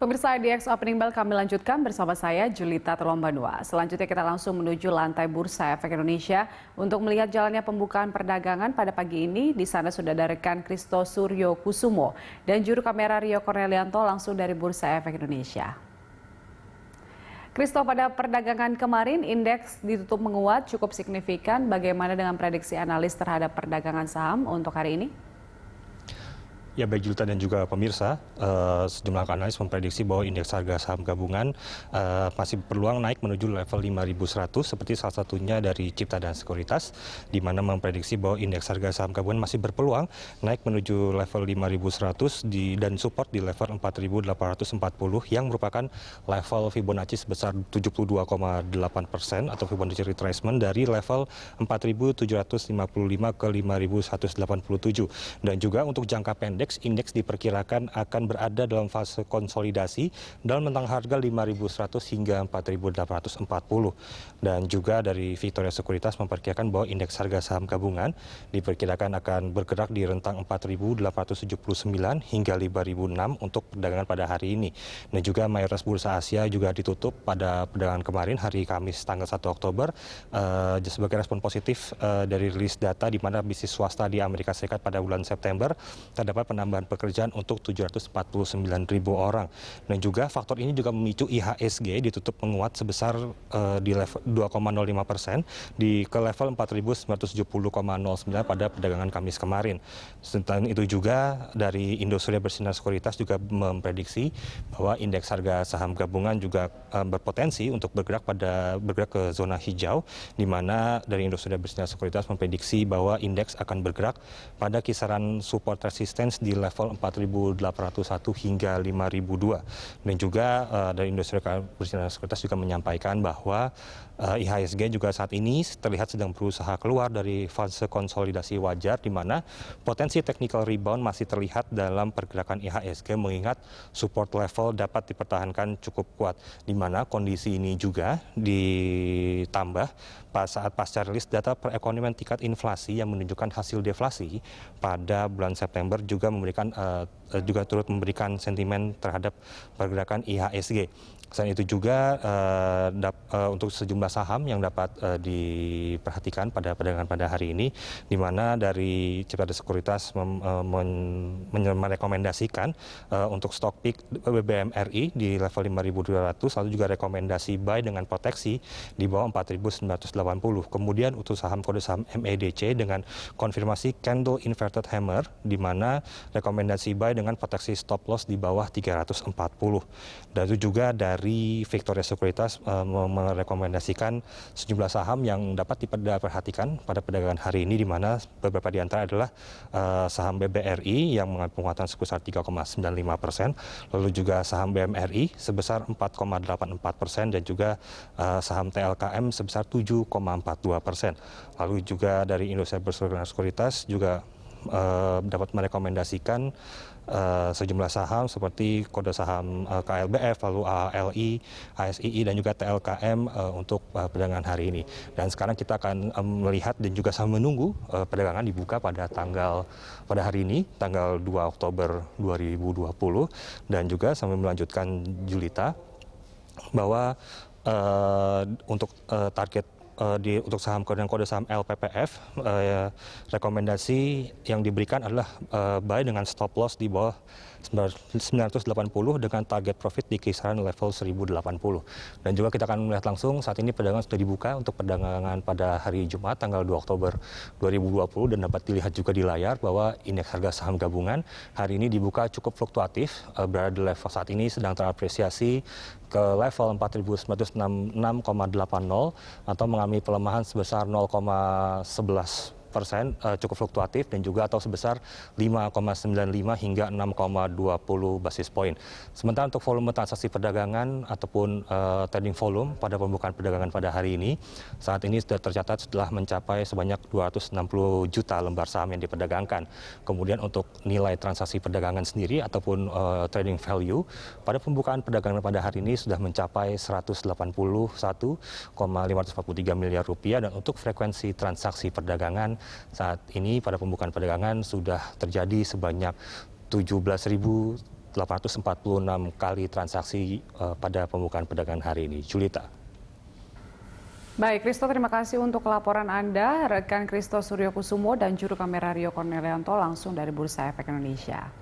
Pemirsa IDX Opening Bell kami lanjutkan bersama saya Julita Terlombanua. Selanjutnya kita langsung menuju lantai Bursa Efek Indonesia untuk melihat jalannya pembukaan perdagangan pada pagi ini. Di sana sudah ada rekan Kristo Suryo Kusumo dan juru kamera Rio Cornelianto langsung dari Bursa Efek Indonesia. Kristo, pada perdagangan kemarin indeks ditutup menguat cukup signifikan. Bagaimana dengan prediksi analis terhadap perdagangan saham untuk hari ini? Ya, baik Julita dan juga pemirsa, sejumlah analis memprediksi bahwa indeks harga saham gabungan masih berpeluang naik menuju level 5.100 seperti salah satunya dari Cipta dan Sekuritas, di mana memprediksi bahwa indeks harga saham gabungan masih berpeluang naik menuju level 5.100 dan support di level 4.840 yang merupakan level Fibonacci sebesar 72,8% atau Fibonacci retracement dari level 4.755 ke 5.187. Dan juga untuk jangka pendek indeks diperkirakan akan berada dalam fase konsolidasi dalam rentang harga 5.100 hingga 4.840. Dan juga dari Victoria Sekuritas memperkirakan bahwa indeks harga saham gabungan diperkirakan akan bergerak di rentang 4.879 hingga 5.006 untuk perdagangan pada hari ini. Dan juga mayoritas bursa Asia juga ditutup pada perdagangan kemarin hari Kamis tanggal 1 Oktober sebagai respon positif dari rilis data di mana bisnis swasta di Amerika Serikat pada bulan September terdapat penambahan pekerjaan untuk 749.000 orang. Dan juga faktor ini juga memicu IHSG ditutup menguat sebesar di level 2,05% ke level 4.970,09 pada perdagangan Kamis kemarin. Selain itu juga dari Indosuria Bersinar Sekuritas juga memprediksi bahwa indeks harga saham gabungan juga berpotensi untuk bergerak ke zona hijau, di mana dari Indosuria Bersinar Sekuritas memprediksi bahwa indeks akan bergerak pada kisaran support resistance di level 4.801 hingga 5.002. Dan juga dari Industri Bersinar Sekuritas juga menyampaikan bahwa IHSG juga saat ini terlihat sedang berusaha keluar dari fase konsolidasi wajar, di mana potensi technical rebound masih terlihat dalam pergerakan IHSG mengingat support level dapat dipertahankan cukup kuat, di mana kondisi ini juga ditambah saat pasca rilis data perekonomian tingkat inflasi yang menunjukkan hasil deflasi pada bulan September juga turut memberikan sentimen terhadap pergerakan IHSG. Selain itu juga untuk sejumlah saham yang dapat diperhatikan pada perdagangan pada hari ini, di mana dari Cipta dan Sekuritas merekomendasikan untuk stock pick BBMRI di level 5.200, lalu juga rekomendasi buy dengan proteksi di bawah 4.980. Kemudian untuk saham kode saham MEDC dengan konfirmasi candle inverted hammer, di mana rekomendasi buy dengan proteksi stop loss di bawah 340. Dan itu juga dari Victoria Sekuritas merekomendasikan sejumlah saham yang dapat diperhatikan pada perdagangan hari ini, di mana beberapa di antara adalah saham BBRI yang mengalami penguatan sebesar 3,95%, lalu juga saham BMRI sebesar 4,84% dan juga saham TLKM sebesar 7,42%. Lalu juga dari Indosuria Bersinar Sekuritas juga dapat merekomendasikan sejumlah saham seperti kode saham KLBF, lalu ALI, ASII, dan juga TLKM untuk perdagangan hari ini. Dan sekarang kita akan melihat dan juga sambil menunggu perdagangan dibuka pada hari ini, tanggal 2 Oktober 2020. Dan juga sambil melanjutkan Julita, bahwa untuk target untuk saham kode saham LPPF, rekomendasi yang diberikan adalah buy dengan stop loss di bawah 980 dengan target profit di kisaran level 1080. Dan juga kita akan melihat langsung saat ini perdagangan sudah dibuka untuk perdagangan pada hari Jumat tanggal 2 Oktober 2020, dan dapat dilihat juga di layar bahwa indeks harga saham gabungan hari ini dibuka cukup fluktuatif, berada di level saat ini sedang terapresiasi ke level 4.966,80 atau mengalami pelemahan sebesar 0,11%, cukup fluktuatif, dan juga atau sebesar 5,95 hingga 6,20 basis poin. Sementara untuk volume transaksi perdagangan ataupun trading volume pada pembukaan perdagangan pada hari ini, saat ini sudah tercatat setelah mencapai sebanyak 260 juta lembar saham yang diperdagangkan. Kemudian untuk nilai transaksi perdagangan sendiri ataupun trading value pada pembukaan perdagangan pada hari ini sudah mencapai 181,543 miliar rupiah, dan untuk frekuensi transaksi perdagangan saat ini pada pembukaan perdagangan sudah terjadi sebanyak 17.000 846 kali transaksi pada pembukaan perdagangan hari ini. Julita. Baik, Kristo, terima kasih untuk laporan Anda. Rekan Kristo Suryokusumo dan juru kamera Rio Cornelianto langsung dari Bursa Efek Indonesia.